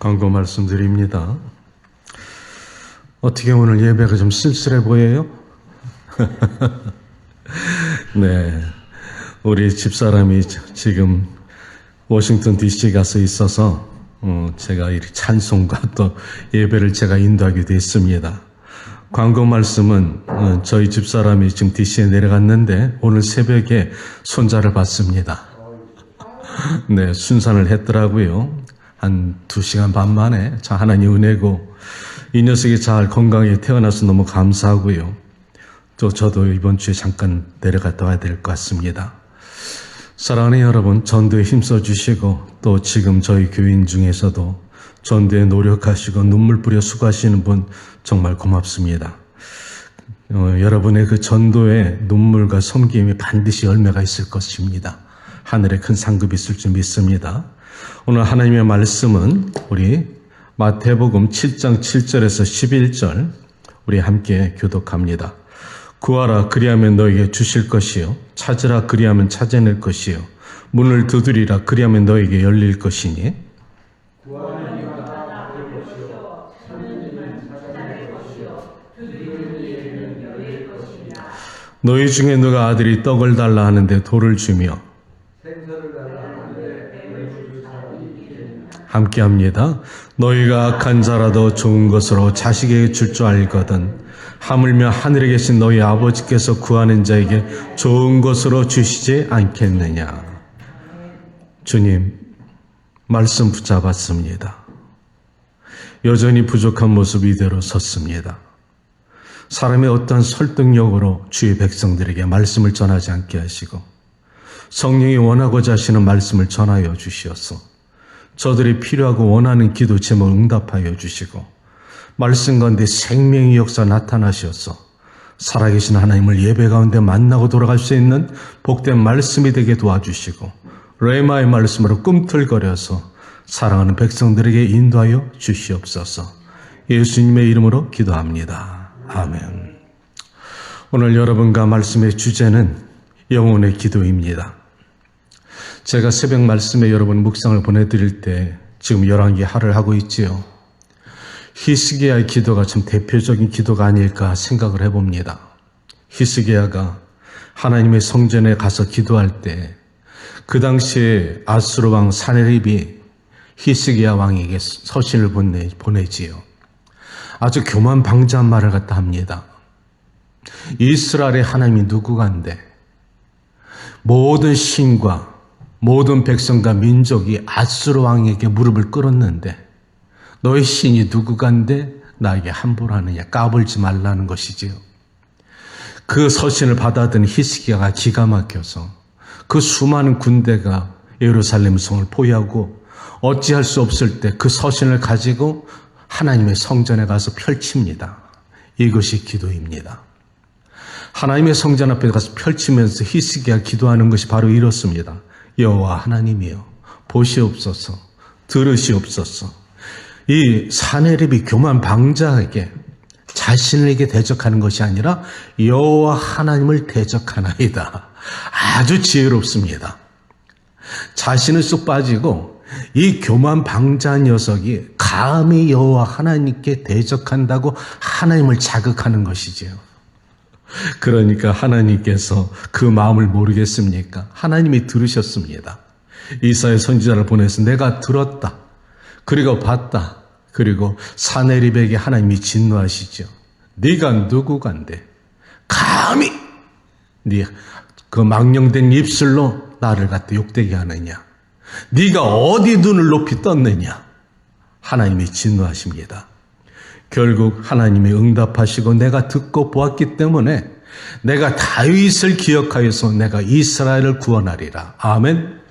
광고 말씀드립니다. 어떻게 오늘 예배가 좀 쓸쓸해 보여요? 네, 우리 집사람이 지금 워싱턴 DC 가서 있어서 제가 이 찬송과 또 예배를 제가 인도하게 됐습니다. 광고 말씀은 저희 집사람이 지금 DC에 내려갔는데 오늘 새벽에 손자를 봤습니다. 네, 순산을 했더라고요. 한 2시간 반 만에 참 하나님 은혜고 이 녀석이 잘 건강하게 태어나서 너무 감사하고요. 또 저도 이번 주에 잠깐 내려갔다 와야 될 것 같습니다. 사랑하는 여러분, 전도에 힘써 주시고 또 지금 저희 교인 중에서도 전도에 노력하시고 눈물 뿌려 수고하시는 분 정말 고맙습니다. 여러분의 그 전도에 눈물과 섬김이 반드시 열매가 있을 것입니다. 하늘에 큰 상급이 있을 줄 믿습니다. 오늘 하나님의 말씀은 우리 마태복음 7장 7절에서 11절 우리 함께 교독합니다. 구하라 그리하면 너에게 주실 것이요 찾으라 그리하면 찾아낼 것이요 문을 두드리라 그리하면 너에게 열릴 것이니 구하는 이가 받을 것이요 찾는 이는 찾아낼 것이요 두드리는 이에게는 열릴 것이냐. 너희 중에 누가 아들이 떡을 달라 하는데 돌을 주며 생선을 달라 하는데 뱀을 줄 사람이 있겠느냐. 함께합니다. 너희가 악한 자라도 좋은 것으로 자식에게 줄 줄 알거든 하물며 하늘에 계신 너희 아버지께서 구하는 자에게 좋은 것으로 주시지 않겠느냐. 주님, 말씀 붙잡았습니다. 여전히 부족한 모습 이대로 섰습니다. 사람의 어떠한 설득력으로 주의 백성들에게 말씀을 전하지 않게 하시고 성령이 원하고자 하시는 말씀을 전하여 주시옵소서. 저들이 필요하고 원하는 기도 제목을 응답하여 주시고 말씀 가운데 생명의 역사 나타나셔서 살아계신 하나님을 예배 가운데 만나고 돌아갈 수 있는 복된 말씀이 되게 도와주시고 레마의 말씀으로 꿈틀거려서 사랑하는 백성들에게 인도하여 주시옵소서. 예수님의 이름으로 기도합니다. 아멘. 오늘 여러분과 말씀의 주제는 영혼의 기도입니다. 제가 새벽 말씀에 여러분 묵상을 보내드릴 때 지금 열왕기하를 하고 있지요. 히스기야의 기도가 참 대표적인 기도가 아닐까 생각을 해봅니다. 히스기야가 하나님의 성전에 가서 기도할 때 그 당시에 아수르 왕 사네립이 히스기야 왕에게 서신을 보내지요. 아주 교만방자한 말을 갖다 합니다. 이스라엘의 하나님이 누구간데 모든 신과 모든 백성과 민족이 아수르 왕에게 무릎을 꿇었는데 너의 신이 누구간데 나에게 함부로 하느냐. 까불지 말라는 것이지요. 그 서신을 받아든 히스기야가 기가 막혀서 그 수많은 군대가 예루살렘 성을 포위하고 어찌할 수 없을 때 그 서신을 가지고 하나님의 성전에 가서 펼칩니다. 이것이 기도입니다. 하나님의 성전 앞에 가서 펼치면서 히스기야가 기도하는 것이 바로 이렇습니다. 여호와 하나님이여 보시옵소서 들으시옵소서. 이 사네립이 교만방자에게 자신에게 대적하는 것이 아니라 여호와 하나님을 대적하나이다. 아주 지혜롭습니다. 자신을 쑥 빠지고 이 교만방자 녀석이 감히 여호와 하나님께 대적한다고 하나님을 자극하는 것이지요. 그러니까 하나님께서 그 마음을 모르겠습니까? 하나님이 들으셨습니다. 이사야 선지자를 보내서 내가 들었다. 그리고 봤다. 그리고 사네립에게 하나님이 진노하시죠. 네가 누구간데 감히 네 그 망령된 입술로 나를 갖다 욕되게 하느냐. 네가 어디 눈을 높이 떴느냐. 하나님이 진노하십니다. 결국 하나님이 응답하시고 내가 듣고 보았기 때문에 내가 다윗을 기억하여서 내가 이스라엘을 구원하리라. 아멘.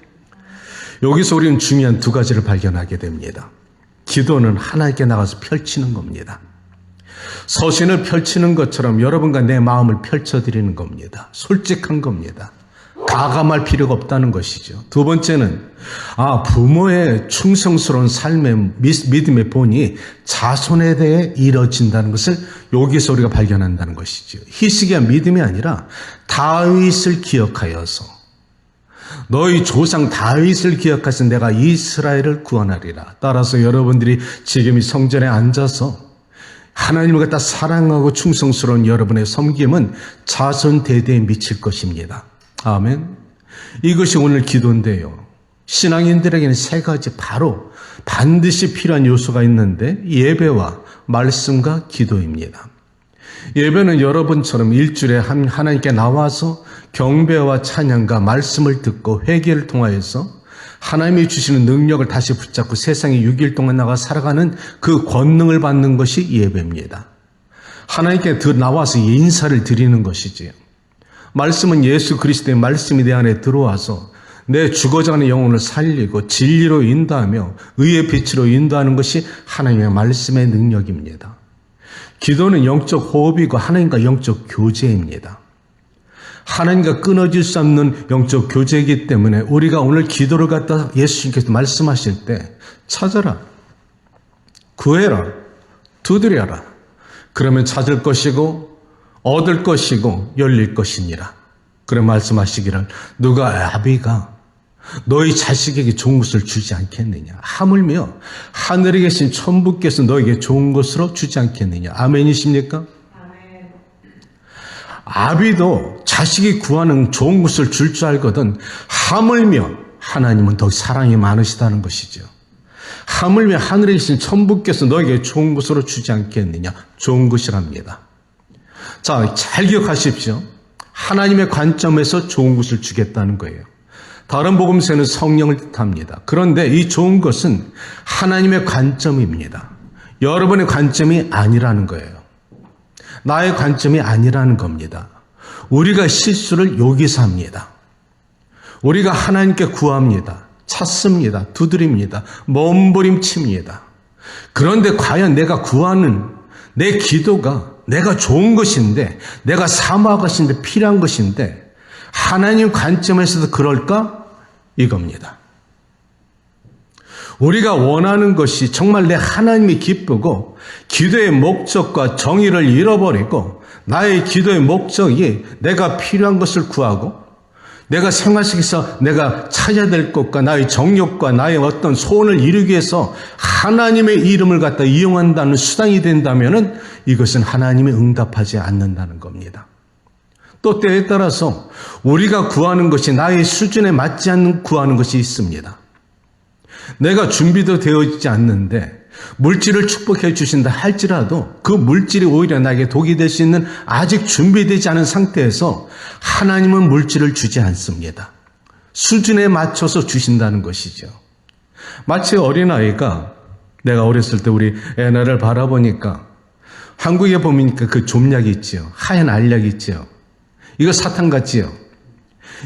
여기서 우리는 중요한 두 가지를 발견하게 됩니다. 기도는 하나님께 나가서 펼치는 겁니다. 서신을 펼치는 것처럼 여러분과 내 마음을 펼쳐드리는 겁니다. 솔직한 겁니다. 가감할 필요가 없다는 것이죠. 두 번째는 부모의 충성스러운 삶의 믿음의 본이 자손에 대해 이뤄진다는 것을 여기서 우리가 발견한다는 것이죠. 히스기야 믿음이 아니라 다윗을 기억하여서 너희 조상 다윗을 기억하신 내가 이스라엘을 구원하리라. 따라서 여러분들이 지금 이 성전에 앉아서 하나님을 갖다 사랑하고 충성스러운 여러분의 섬김은 자손 대대에 미칠 것입니다. 아멘. 이것이 오늘 기도인데요. 신앙인들에게는 세 가지 바로 반드시 필요한 요소가 있는데 예배와 말씀과 기도입니다. 예배는 여러분처럼 일주일에 하나님께 나와서 경배와 찬양과 말씀을 듣고 회개를 통하여서 하나님이 주시는 능력을 다시 붙잡고 세상에 6일 동안 나가 살아가는 그 권능을 받는 것이 예배입니다. 하나님께 나와서 인사를 드리는 것이지요. 말씀은 예수 그리스도의 말씀이 내 안에 들어와서 내 죽어가는 영혼을 살리고 진리로 인도하며 의의 빛으로 인도하는 것이 하나님의 말씀의 능력입니다. 기도는 영적 호흡이고 하나님과 영적 교제입니다. 하나님과 끊어질 수 없는 영적 교제이기 때문에 우리가 오늘 기도를 갖다 예수님께서 말씀하실 때 찾아라, 구해라, 두드려라. 그러면 찾을 것이고 얻을 것이고 열릴 것이니라. 그래 말씀하시기를 누가 아비가 너희 자식에게 좋은 것을 주지 않겠느냐. 하물며 하늘에 계신 천부께서 너에게 좋은 것으로 주지 않겠느냐. 아멘이십니까? 아멘. 아비도 자식이 구하는 좋은 것을 줄 줄 알거든 하물며 하나님은 더 사랑이 많으시다는 것이죠. 하물며 하늘에 계신 천부께서 너에게 좋은 것으로 주지 않겠느냐. 좋은 것이랍니다. 자, 잘 기억하십시오. 하나님의 관점에서 좋은 것을 주겠다는 거예요. 다른 복음서는 성령을 뜻합니다. 그런데 이 좋은 것은 하나님의 관점입니다. 여러분의 관점이 아니라는 거예요. 나의 관점이 아니라는 겁니다. 우리가 실수를 여기서 합니다. 우리가 하나님께 구합니다. 찾습니다. 두드립니다. 몸부림칩니다. 그런데 과연 내가 구하는 내 기도가 내가 좋은 것인데, 내가 사모할 것인데, 필요한 것인데 하나님 관점에서도 그럴까? 이겁니다. 우리가 원하는 것이 정말 내 하나님이 기쁘고 기도의 목적과 정의를 잃어버리고 나의 기도의 목적이 내가 필요한 것을 구하고 내가 생활 속에서 내가 찾아야 될 것과 나의 정욕과 나의 어떤 소원을 이루기 위해서 하나님의 이름을 갖다 이용한다는 수단이 된다면 이것은 하나님이 응답하지 않는다는 겁니다. 또 때에 따라서 우리가 구하는 것이 나의 수준에 맞지 않는 구하는 것이 있습니다. 내가 준비도 되어 있지 않는데 물질을 축복해 주신다 할지라도 그 물질이 오히려 나에게 독이 될 수 있는 아직 준비되지 않은 상태에서 하나님은 물질을 주지 않습니다. 수준에 맞춰서 주신다는 것이죠. 마치 어린아이가 내가 어렸을 때 우리 애나를 바라보니까 한국에 보니까 그 좀약이 있지요. 하얀 알약이 있지요. 이거 사탕 같지요.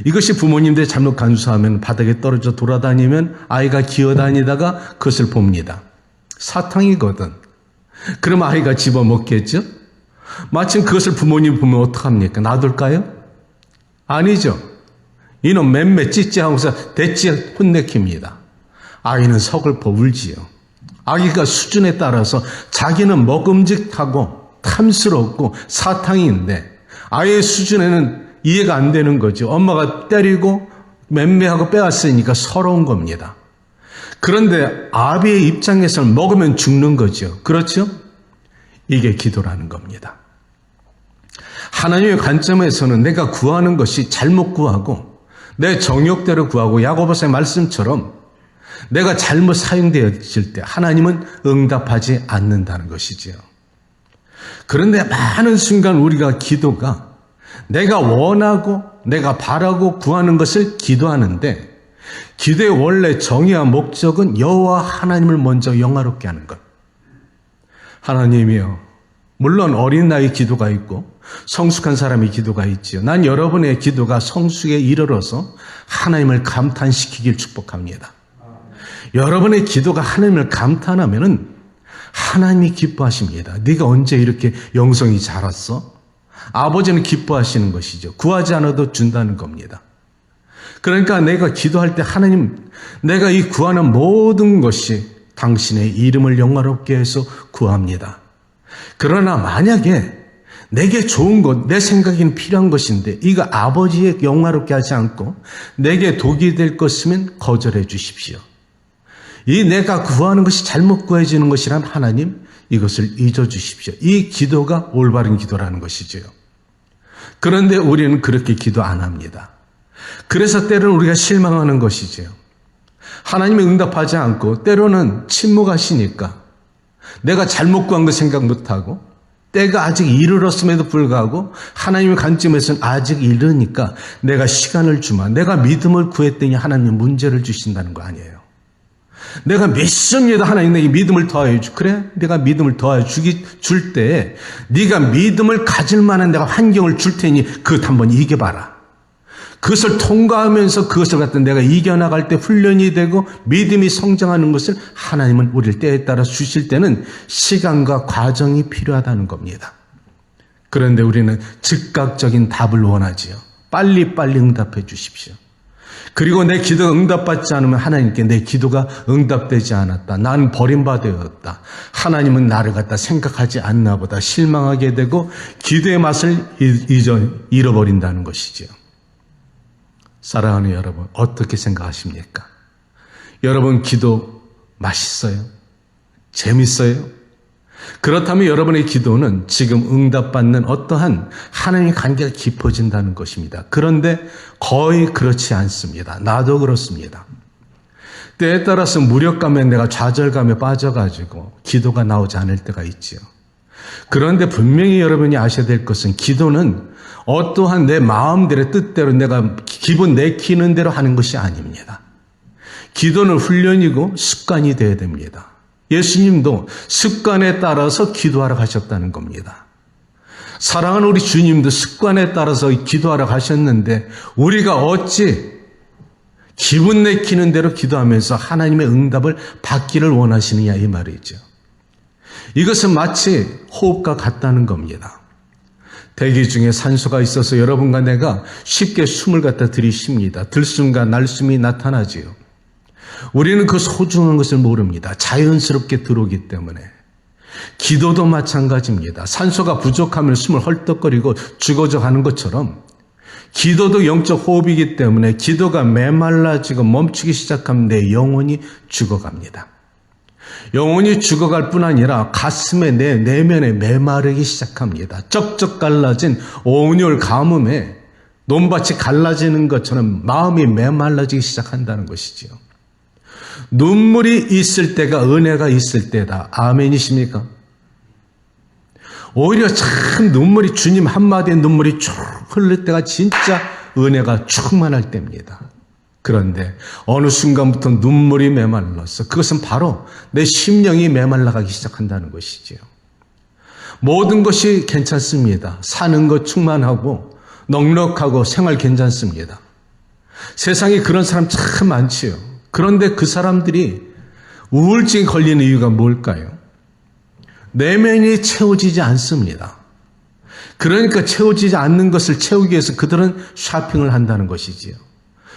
이것이 부모님들이 잘못 간수하면 바닥에 떨어져 돌아다니면 아이가 기어다니다가 그것을 봅니다. 사탕이거든. 그럼 아이가 집어먹겠죠? 마침 그것을 부모님 보면 어떡합니까? 놔둘까요? 아니죠. 이놈 맴매 찌찌 하고서 대찌 혼내킵니다. 아이는 서글퍼 울지요. 아기가 수준에 따라서 자기는 먹음직하고 탐스럽고 사탕인데 아이의 수준에는 이해가 안 되는 거죠. 엄마가 때리고 맴매하고 빼앗으니까 서러운 겁니다. 그런데 아비의 입장에서는 먹으면 죽는 거죠. 그렇죠? 이게 기도라는 겁니다. 하나님의 관점에서는 내가 구하는 것이 잘못 구하고 내 정욕대로 구하고 야고보서의 말씀처럼 내가 잘못 사용되어질 때 하나님은 응답하지 않는다는 것이지요. 그런데 많은 순간 우리가 기도가 내가 원하고 내가 바라고 구하는 것을 기도하는데 기도의 원래 정의와 목적은 여호와 하나님을 먼저 영화롭게 하는 것. 하나님이여, 물론 어린 나이 기도가 있고 성숙한 사람의 기도가 있지요. 난 여러분의 기도가 성숙에 이르러서 하나님을 감탄시키길 축복합니다. 여러분의 기도가 하나님을 감탄하면은 하나님이 기뻐하십니다. 네가 언제 이렇게 영성이 자랐어? 아버지는 기뻐하시는 것이죠. 구하지 않아도 준다는 겁니다. 그러니까 내가 기도할 때 하나님, 내가 이 구하는 모든 것이 당신의 이름을 영화롭게 해서 구합니다. 그러나 만약에 내게 좋은 것, 내 생각에는 필요한 것인데 이거 아버지의 영화롭게 하지 않고 내게 독이 될 것이면 거절해 주십시오. 이 내가 구하는 것이 잘못 구해지는 것이란 하나님, 이것을 잊어주십시오. 이 기도가 올바른 기도라는 것이지요. 그런데 우리는 그렇게 기도 안 합니다. 그래서 때로는 우리가 실망하는 것이지요. 하나님이 응답하지 않고 때로는 침묵하시니까 내가 잘못 구한 거 생각 못하고 때가 아직 이르렀음에도 불구하고 하나님의 관점에서는 아직 이르니까 내가 시간을 주마, 내가 믿음을 구했더니 하나님 문제를 주신다는 거 아니에요. 내가 믿습니다. 하나님 내게 믿음을 더하여 주. 그래? 내가 믿음을 더하여 줄 때 네가 믿음을 가질 만한 내가 환경을 줄 테니 그것 한번 이겨봐라. 그것을 통과하면서 그것을 갖다 내가 이겨나갈 때 훈련이 되고 믿음이 성장하는 것을 하나님은 우리를 때에 따라 주실 때는 시간과 과정이 필요하다는 겁니다. 그런데 우리는 즉각적인 답을 원하지요. 빨리빨리 응답해 주십시오. 그리고 내 기도가 응답받지 않으면 하나님께 내 기도가 응답되지 않았다. 나는 버림받았다. 하나님은 나를 갖다 생각하지 않나 보다 실망하게 되고 기도의 맛을 잃어버린다는 것이지요. 사랑하는 여러분, 어떻게 생각하십니까? 여러분 기도 맛있어요? 재밌어요? 그렇다면 여러분의 기도는 지금 응답받는 어떠한 하나님의 관계가 깊어진다는 것입니다. 그런데 거의 그렇지 않습니다. 나도 그렇습니다. 때에 따라서 무력감에 내가 좌절감에 빠져가지고 기도가 나오지 않을 때가 있지요. 그런데 분명히 여러분이 아셔야 될 것은 기도는 어떠한 내 마음대로 뜻대로 내가 기분 내키는 대로 하는 것이 아닙니다. 기도는 훈련이고 습관이 되어야 됩니다. 예수님도 습관에 따라서 기도하러 가셨다는 겁니다. 사랑하는 우리 주님도 습관에 따라서 기도하러 가셨는데 우리가 어찌 기분 내키는 대로 기도하면서 하나님의 응답을 받기를 원하시느냐 이 말이죠. 이것은 마치 호흡과 같다는 겁니다. 대기 중에 산소가 있어서 여러분과 내가 쉽게 숨을 갖다 들이쉽니다. 들숨과 날숨이 나타나지요. 우리는 그 소중한 것을 모릅니다. 자연스럽게 들어오기 때문에. 기도도 마찬가지입니다. 산소가 부족하면 숨을 헐떡거리고 죽어져 가는 것처럼 기도도 영적 호흡이기 때문에 기도가 메말라지고 멈추기 시작하면 내 영혼이 죽어갑니다. 영혼이 죽어갈 뿐 아니라 가슴에 내 내면에 메마르기 시작합니다. 쩍쩍 갈라진 온열 가뭄에 논밭이 갈라지는 것처럼 마음이 메말라지기 시작한다는 것이지요. 눈물이 있을 때가 은혜가 있을 때다. 아멘이십니까? 오히려 참 눈물이 주님 한마디에 눈물이 쭉 흘릴 때가 진짜 은혜가 충만할 때입니다. 그런데 어느 순간부터 눈물이 메말랐어. 그것은 바로 내 심령이 메말라가기 시작한다는 것이지요. 모든 것이 괜찮습니다. 사는 것 충만하고 넉넉하고 생활 괜찮습니다. 세상에 그런 사람 참 많지요. 그런데 그 사람들이 우울증에 걸리는 이유가 뭘까요? 내면이 채워지지 않습니다. 그러니까 채워지지 않는 것을 채우기 위해서 그들은 쇼핑을 한다는 것이지요.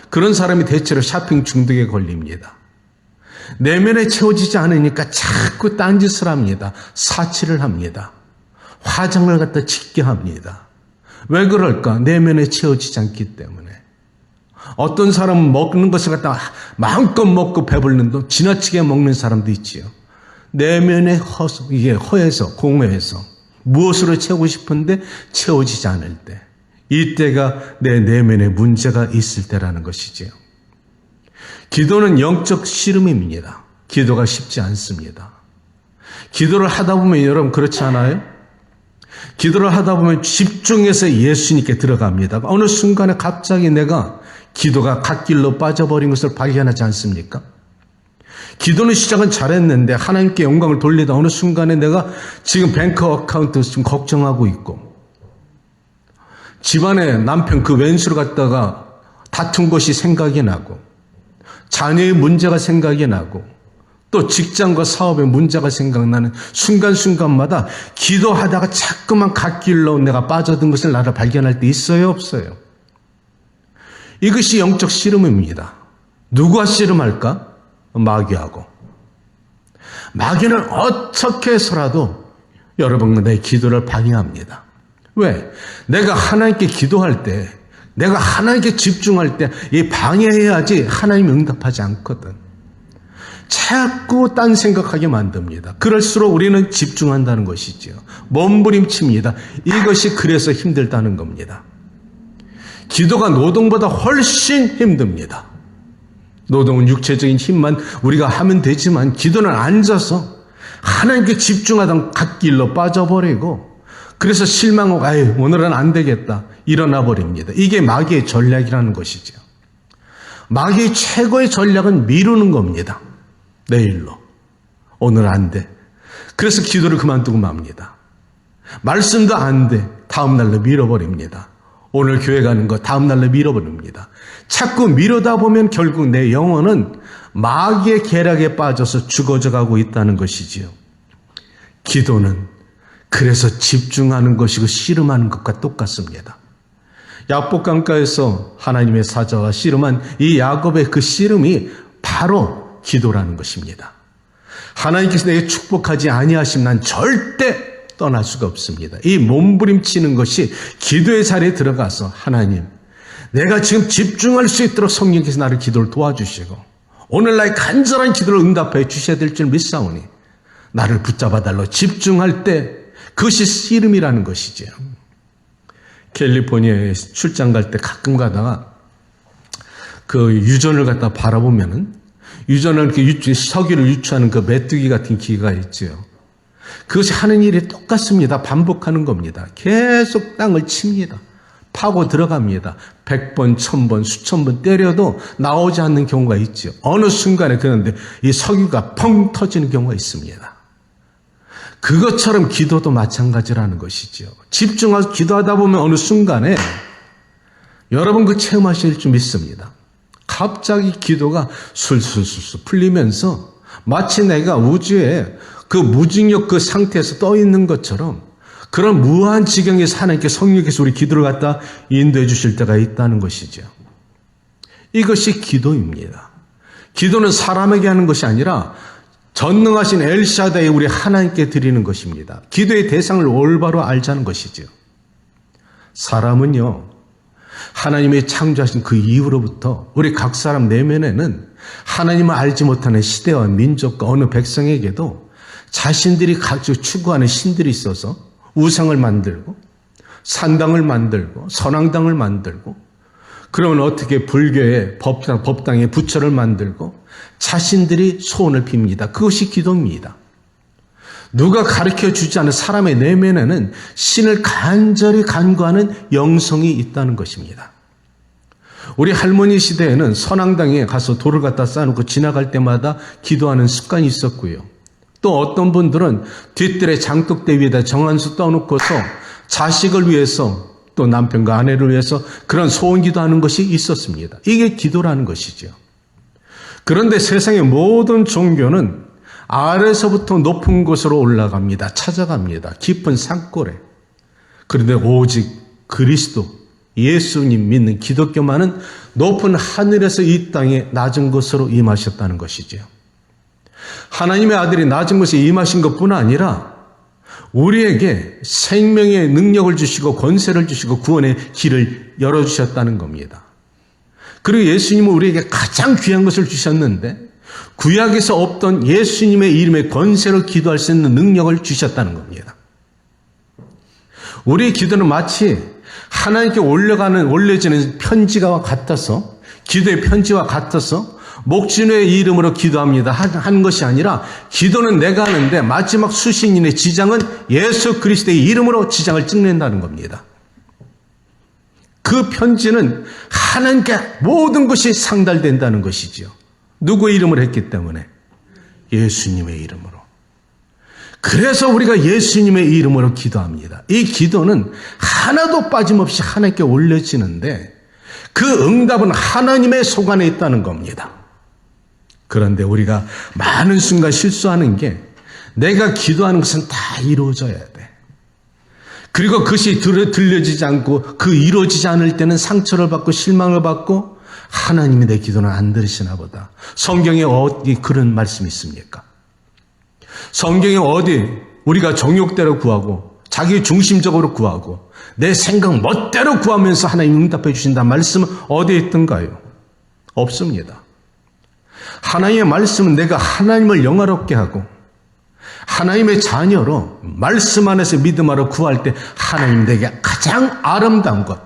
그런 사람이 대체로 쇼핑 중독에 걸립니다. 내면에 채워지지 않으니까 자꾸 딴짓을 합니다. 사치를 합니다. 화장을 갖다 짓게 합니다. 왜 그럴까? 내면에 채워지지 않기 때문에. 어떤 사람은 먹는 것을 갖다 마음껏 먹고 배불른데 지나치게 먹는 사람도 있지요. 내면에 이게 허해서 공허해서 무엇으로 채우고 싶은데 채워지지 않을 때. 이때가 내 내면에 문제가 있을 때라는 것이지요. 기도는 영적 씨름입니다. 기도가 쉽지 않습니다. 기도를 하다 보면 여러분 그렇지 않아요? 기도를 하다 보면 집중해서 예수님께 들어갑니다. 어느 순간에 갑자기 내가 기도가 갓길로 빠져버린 것을 발견하지 않습니까? 기도는 시작은 잘했는데 하나님께 영광을 돌리다 어느 순간에 내가 지금 뱅크 어카운트 좀 걱정하고 있고 집안에 남편 그 왼수를 갖다가 다툰 것이 생각이 나고 자녀의 문제가 생각이 나고 또 직장과 사업의 문제가 생각나는 순간순간마다 기도하다가 자꾸만 갓길로 내가 빠져든 것을 나를 발견할 때 있어요, 없어요? 이것이 영적 씨름입니다. 누구와 씨름할까? 마귀하고. 마귀는 어떻게 해서라도 여러분과 내 기도를 방해합니다. 왜? 내가 하나님께 기도할 때, 내가 하나님께 집중할 때 이 방해해야지 하나님이 응답하지 않거든. 자꾸 딴 생각하게 만듭니다. 그럴수록 우리는 집중한다는 것이죠. 몸부림칩니다. 이것이 그래서 힘들다는 겁니다. 기도가 노동보다 훨씬 힘듭니다. 노동은 육체적인 힘만 우리가 하면 되지만 기도는 앉아서 하나님께 집중하던 갓길로 빠져버리고 그래서 실망하고 아유 오늘은 안 되겠다 일어나 버립니다. 이게 마귀의 전략이라는 것이죠. 마귀의 최고의 전략은 미루는 겁니다. 내일로. 오늘 안 돼. 그래서 기도를 그만두고 맙니다. 말씀도 안 돼. 다음 날로 밀어버립니다. 오늘 교회 가는 거 다음 날로 밀어버립니다. 자꾸 미루다 보면 결국 내 영혼은 마귀의 계략에 빠져서 죽어져 가고 있다는 것이지요. 기도는 그래서 집중하는 것이고 씨름하는 것과 똑같습니다. 야복강가에서 하나님의 사자와 씨름한 이 야곱의 그 씨름이 바로 기도라는 것입니다. 하나님께서 내게 축복하지 아니하시면 난 절대 떠날 수가 없습니다. 이 몸부림치는 것이 기도의 자리에 들어가서 하나님 내가 지금 집중할 수 있도록 성령께서 나를 기도를 도와주시고 오늘 나의 간절한 기도를 응답해 주셔야 될 줄 믿사오니 나를 붙잡아 달라 집중할 때 그것이 씨름이라는 것이죠. 캘리포니아에 출장 갈 때 가끔 가다가 그 유전을 갖다 바라보면은 유전을 석유를 유추하는 그 메뚜기 같은 기계가 있죠. 그것이 하는 일이 똑같습니다. 반복하는 겁니다. 계속 땅을 칩니다. 파고 들어갑니다. 100번, 1000번, 수천 번 때려도 나오지 않는 경우가 있죠. 어느 순간에 그런데 이 석유가 펑 터지는 경우가 있습니다. 그것처럼 기도도 마찬가지라는 것이죠. 집중해서 기도하다 보면 어느 순간에 여러분 그 체험하실 줄 믿습니다. 갑자기 기도가 술술술술 풀리면서 마치 내가 우주에 그 무중력 그 상태에서 떠 있는 것처럼 그런 무한 지경에서 하나님께 성령께서 우리 기도를 갖다 인도해 주실 때가 있다는 것이죠. 이것이 기도입니다. 기도는 사람에게 하는 것이 아니라 전능하신 엘샤다이 우리 하나님께 드리는 것입니다. 기도의 대상을 올바로 알자는 것이죠. 사람은요. 하나님이 창조하신 그 이후로부터 우리 각 사람 내면에는 하나님을 알지 못하는 시대와 민족과 어느 백성에게도 자신들이 각각 추구하는 신들이 있어서 우상을 만들고 산당을 만들고 선왕당을 만들고 그러면 어떻게 불교의 법당의 부처를 만들고 자신들이 소원을 빕니다. 그것이 기도입니다. 누가 가르쳐 주지 않은 사람의 내면에는 신을 간절히 간구하는 영성이 있다는 것입니다. 우리 할머니 시대에는 선왕당에 가서 돌을 갖다 쌓아놓고 지나갈 때마다 기도하는 습관이 있었고요. 또 어떤 분들은 뒷뜰에 장독대 위에다 정한수 떠놓고서 자식을 위해서 또 남편과 아내를 위해서 그런 소원 기도하는 것이 있었습니다. 이게 기도라는 것이죠. 그런데 세상의 모든 종교는 아래서부터 높은 곳으로 올라갑니다. 찾아갑니다. 깊은 산골에. 그런데 오직 그리스도, 예수님 믿는 기독교만은 높은 하늘에서 이 땅에 낮은 곳으로 임하셨다는 것이죠. 하나님의 아들이 낮은 곳에 임하신 것뿐 아니라 우리에게 생명의 능력을 주시고 권세를 주시고 구원의 길을 열어주셨다는 겁니다. 그리고 예수님은 우리에게 가장 귀한 것을 주셨는데 구약에서 없던 예수님의 이름의 권세로 기도할 수 있는 능력을 주셨다는 겁니다. 우리의 기도는 마치 하나님께 올려지는 편지와 같아서 기도의 편지와 같아서 목진의 이름으로 기도합니다 하는 것이 아니라 기도는 내가 하는데 마지막 수신인의 지장은 예수 그리스도의 이름으로 지장을 찍는다는 겁니다. 그 편지는 하나님께 모든 것이 상달된다는 것이죠. 누구의 이름을 했기 때문에? 예수님의 이름으로. 그래서 우리가 예수님의 이름으로 기도합니다. 이 기도는 하나도 빠짐없이 하나님께 올려지는데 그 응답은 하나님의 손안에 있다는 겁니다. 그런데 우리가 많은 순간 실수하는 게 내가 기도하는 것은 다 이루어져야 돼. 그리고 그것이 들려지지 않고 그 이루어지지 않을 때는 상처를 받고 실망을 받고 하나님이 내 기도는 안 들으시나 보다. 성경에 어디 그런 말씀이 있습니까? 성경에 어디 우리가 정욕대로 구하고 자기 중심적으로 구하고 내 생각 멋대로 구하면서 하나님 응답해 주신다는 말씀은 어디에 있던가요? 없습니다. 하나님의 말씀은 내가 하나님을 영화롭게 하고 하나님의 자녀로 말씀 안에서 믿음 안으로 구할 때 하나님 내게 가장 아름다운 것,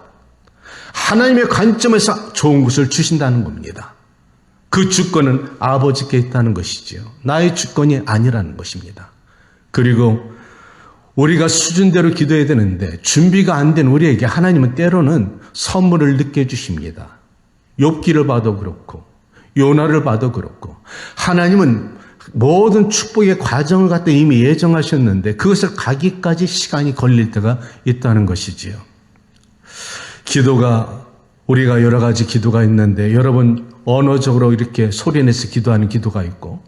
하나님의 관점에서 좋은 것을 주신다는 겁니다. 그 주권은 아버지께 있다는 것이지요. 나의 주권이 아니라는 것입니다. 그리고 우리가 수준대로 기도해야 되는데 준비가 안 된 우리에게 하나님은 때로는 선물을 늦게 주십니다. 욥기를 봐도 그렇고 요나를 봐도 그렇고 하나님은 모든 축복의 과정을 갖다 이미 예정하셨는데 그것을 가기까지 시간이 걸릴 때가 있다는 것이지요. 기도가 우리가 여러 가지 기도가 있는데 여러분 언어적으로 이렇게 소리내서 기도하는 기도가 있고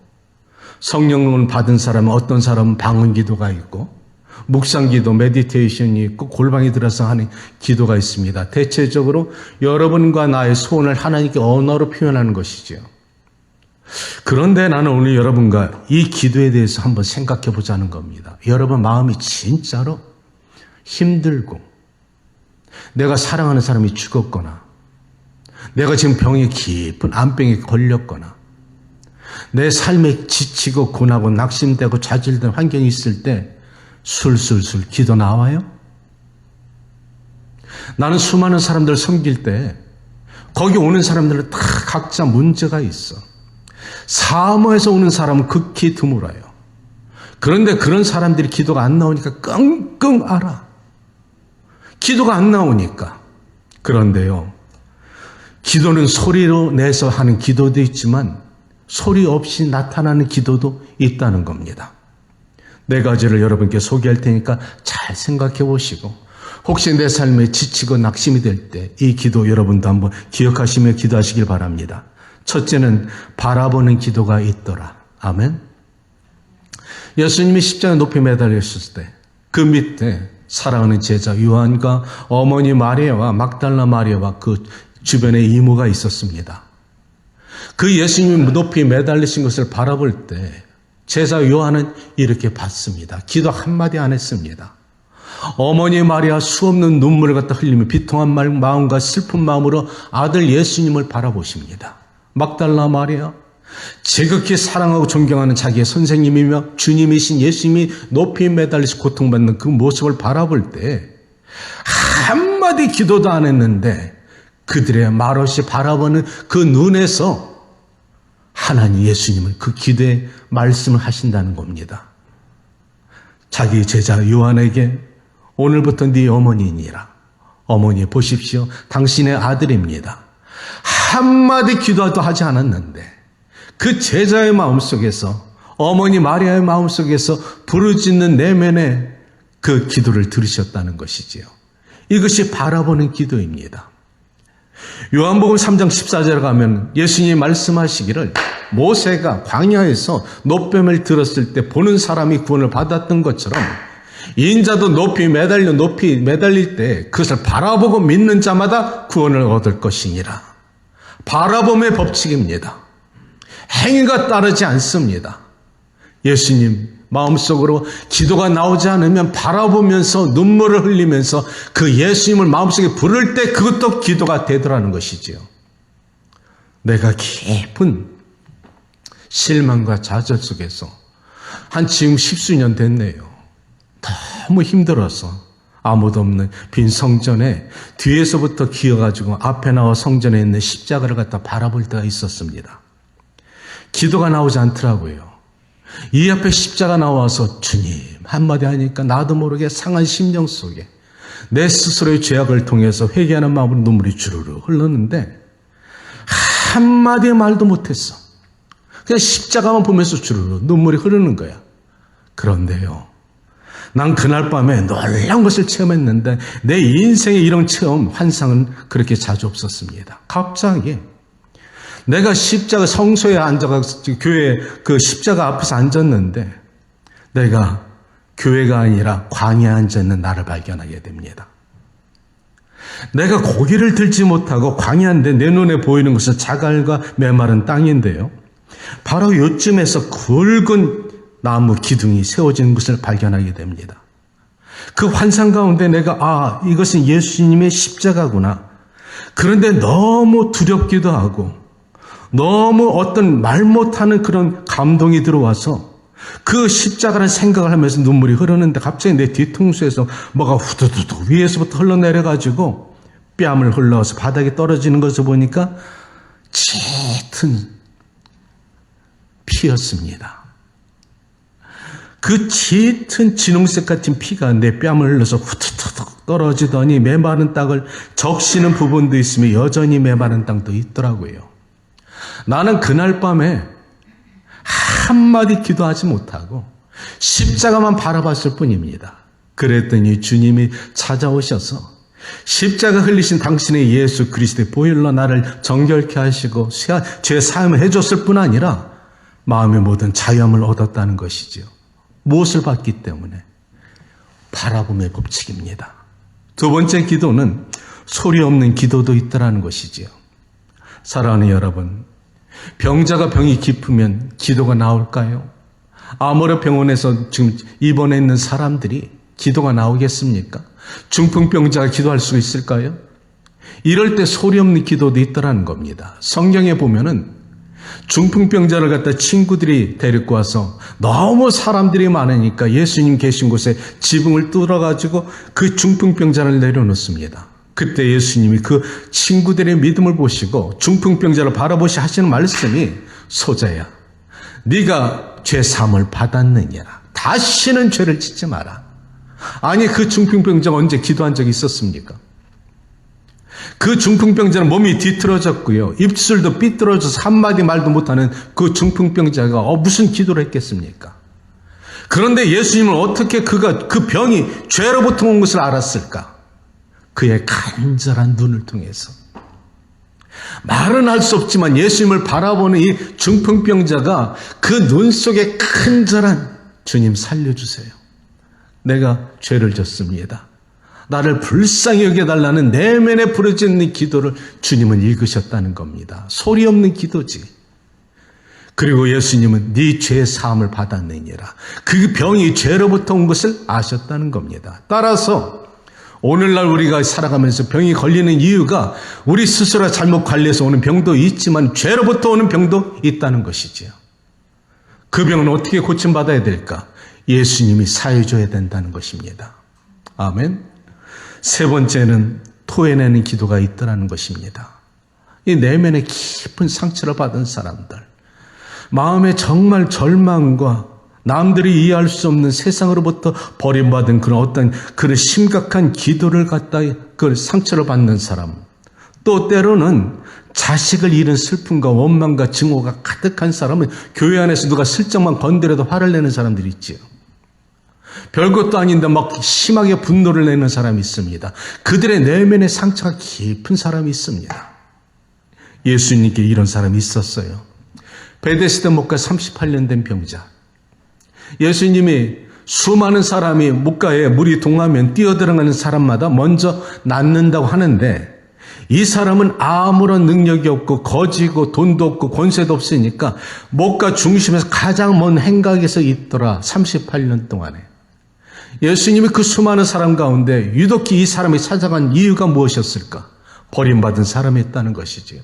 성령을 받은 사람은 어떤 사람은 방언 기도가 있고 묵상기도, 메디테이션이 있고 골방에 들어서 하는 기도가 있습니다. 대체적으로 여러분과 나의 소원을 하나님께 언어로 표현하는 것이죠. 그런데 나는 오늘 여러분과 이 기도에 대해서 한번 생각해 보자는 겁니다. 여러분 마음이 진짜로 힘들고 내가 사랑하는 사람이 죽었거나 내가 지금 병에 깊은 암병에 걸렸거나 내 삶에 지치고 고나고 낙심되고 좌절된 환경이 있을 때 술술술 기도 나와요? 나는 수많은 사람들을 섬길 때 거기 오는 사람들은 다 각자 문제가 있어. 사모에서 오는 사람은 극히 드물어요. 그런데 그런 사람들이 기도가 안 나오니까 끙끙 앓아. 기도가 안 나오니까. 그런데요, 기도는 소리로 내서 하는 기도도 있지만 소리 없이 나타나는 기도도 있다는 겁니다. 네 가지를 여러분께 소개할 테니까 잘 생각해 보시고 혹시 내 삶에 지치고 낙심이 될 때 이 기도 여러분도 한번 기억하시며 기도하시길 바랍니다. 첫째는 바라보는 기도가 있더라. 아멘. 예수님이 십자가 높이 매달렸을 때 그 밑에 사랑하는 제자 요한과 어머니 마리아와 막달라 마리아와 그 주변에 이모가 있었습니다. 그 예수님이 높이 매달리신 것을 바라볼 때 제자 요한은 이렇게 봤습니다. 기도 한마디 안 했습니다. 어머니 마리아 수없는 눈물을 갖다 흘리며 비통한 마음과 슬픈 마음으로 아들 예수님을 바라보십니다. 막달라 마리아, 지극히 사랑하고 존경하는 자기의 선생님이며 주님이신 예수님이 높이 매달리시 고통받는 그 모습을 바라볼 때 한마디 기도도 안 했는데 그들의 말없이 바라보는 그 눈에서 하나님 예수님은 그 기도에 말씀을 하신다는 겁니다. 자기 제자 요한에게 오늘부터 네 어머니니라. 어머니 보십시오. 당신의 아들입니다. 한마디 기도도 하지 않았는데 그 제자의 마음속에서 어머니 마리아의 마음속에서 부르짖는 내면의 그 기도를 들으셨다는 것이지요. 이것이 바라보는 기도입니다. 요한복음 3장 14절에 가면 예수님이 말씀하시기를 모세가 광야에서 노뱀을 들었을 때 보는 사람이 구원을 받았던 것처럼 인자도 높이 매달릴 때 그것을 바라보고 믿는 자마다 구원을 얻을 것이니라. 바라봄의 법칙입니다. 행위가 따르지 않습니다. 예수님 마음속으로 기도가 나오지 않으면 바라보면서 눈물을 흘리면서 그 예수님을 마음속에 부를 때 그것도 기도가 되더라는 것이지요. 내가 깊은 실망과 좌절 속에서 한 지금 10수년 됐네요. 너무 힘들어서 아무도 없는 빈 성전에 뒤에서부터 기어가지고 앞에 나와 성전에 있는 십자가를 갖다 바라볼 때가 있었습니다. 기도가 나오지 않더라고요. 이 앞에 십자가 나와서 주님 한마디 하니까 나도 모르게 상한 심령 속에 내 스스로의 죄악을 통해서 회개하는 마음으로 눈물이 주르르 흐르는데 한마디의 말도 못했어. 그냥 십자가만 보면서 주르르 눈물이 흐르는 거야. 그런데요, 난 그날 밤에 놀라운 것을 체험했는데 내 인생에 이런 체험, 환상은 그렇게 자주 없었습니다. 갑자기 내가 십자가 성소에 앉아서 교회 그 십자가 앞에서 앉았는데 내가 교회가 아니라 광야에 앉아있는 나를 발견하게 됩니다. 내가 고개를 들지 못하고 광야인데 내 눈에 보이는 것은 자갈과 메마른 땅인데요. 바로 요쯤에서 굵은 나무 기둥이 세워진 것을 발견하게 됩니다. 그 환상 가운데 내가 이것은 예수님의 십자가구나. 그런데 너무 두렵기도 하고 너무 어떤 말 못하는 그런 감동이 들어와서 그 십자가라는 생각을 하면서 눈물이 흐르는데 갑자기 내 뒤통수에서 뭐가 후두두두 위에서부터 흘러내려가지고 뺨을 흘러서 바닥에 떨어지는 것을 보니까 짙은 피였습니다. 그 짙은 진홍색 같은 피가 내 뺨을 흘러서 후두둑 떨어지더니 메마른 땅을 적시는 부분도 있으며 여전히 메마른 땅도 있더라고요. 나는 그날 밤에 한마디 기도하지 못하고 십자가만 바라봤을 뿐입니다. 그랬더니 주님이 찾아오셔서 십자가 흘리신 당신의 예수 그리스도의 보혈로 나를 정결케 하시고 죄 사함을 해줬을 뿐 아니라 마음의 모든 자유함을 얻었다는 것이지요. 무엇을 받기 때문에? 바라봄의 법칙입니다. 두 번째 기도는 소리 없는 기도도 있다라는 것이지요. 사랑하는 여러분, 병자가 병이 깊으면 기도가 나올까요? 아모레 병원에서 지금 입원해 있는 사람들이 기도가 나오겠습니까? 중풍병자가 기도할 수 있을까요? 이럴 때 소리 없는 기도도 있다라는 겁니다. 성경에 보면은 중풍병자를 갖다 친구들이 데리고 와서 너무 사람들이 많으니까 예수님 계신 곳에 지붕을 뚫어가지고 그 중풍병자를 내려놓습니다. 그때 예수님이 그 친구들의 믿음을 보시고 중풍병자를 바라보시 하시는 말씀이 소자야, 네가 죄 사함을 받았느니라. 다시는 죄를 짓지 마라. 아니, 그 중풍병자가 언제 기도한 적이 있었습니까? 그 중풍병자는 몸이 뒤틀어졌고요. 입술도 삐뚤어져서 한마디 말도 못하는 그 중풍병자가 무슨 기도를 했겠습니까? 그런데 예수님은 어떻게 그가 그 병이 죄로부터 온 것을 알았을까? 그의 간절한 눈을 통해서. 말은 할 수 없지만 예수님을 바라보는 이 중풍병자가 그 눈 속에 간절한 주님 살려주세요. 내가 죄를 졌습니다. 나를 불쌍히 여겨달라는 내면에 부르짖는 기도를 주님은 읽으셨다는 겁니다. 소리 없는 기도지. 그리고 예수님은 네 죄 사함을 받았느니라. 그 병이 죄로부터 온 것을 아셨다는 겁니다. 따라서 오늘날 우리가 살아가면서 병이 걸리는 이유가 우리 스스로 잘못 관리해서 오는 병도 있지만 죄로부터 오는 병도 있다는 것이지요. 그 병은 어떻게 고침받아야 될까? 예수님이 사해줘야 된다는 것입니다. 아멘. 세 번째는 토해내는 기도가 있다는 것입니다. 이 내면에 깊은 상처를 받은 사람들, 마음에 정말 절망과 남들이 이해할 수 없는 세상으로부터 버림받은 그런 어떤 그런 심각한 기도를 갖다 그 상처를 받는 사람, 또 때로는 자식을 잃은 슬픔과 원망과 증오가 가득한 사람은 교회 안에서 누가 슬쩍만 건드려도 화를 내는 사람들이 있지요. 별것도 아닌데 막 심하게 분노를 내는 사람이 있습니다. 그들의 내면의 상처가 깊은 사람이 있습니다. 예수님께 이런 사람이 있었어요. 베데스다 목가 38년 된 병자. 예수님이 수많은 사람이 목가에 물이 동하면 뛰어들어가는 사람마다 먼저 낫는다고 하는데 이 사람은 아무런 능력이 없고 거지고 돈도 없고 권세도 없으니까 목가 중심에서 가장 먼 행각에서 있더라. 38년 동안에. 예수님이 그 수많은 사람 가운데 유독히 이 사람이 찾아간 이유가 무엇이었을까? 버림받은 사람이었다는 것이지요.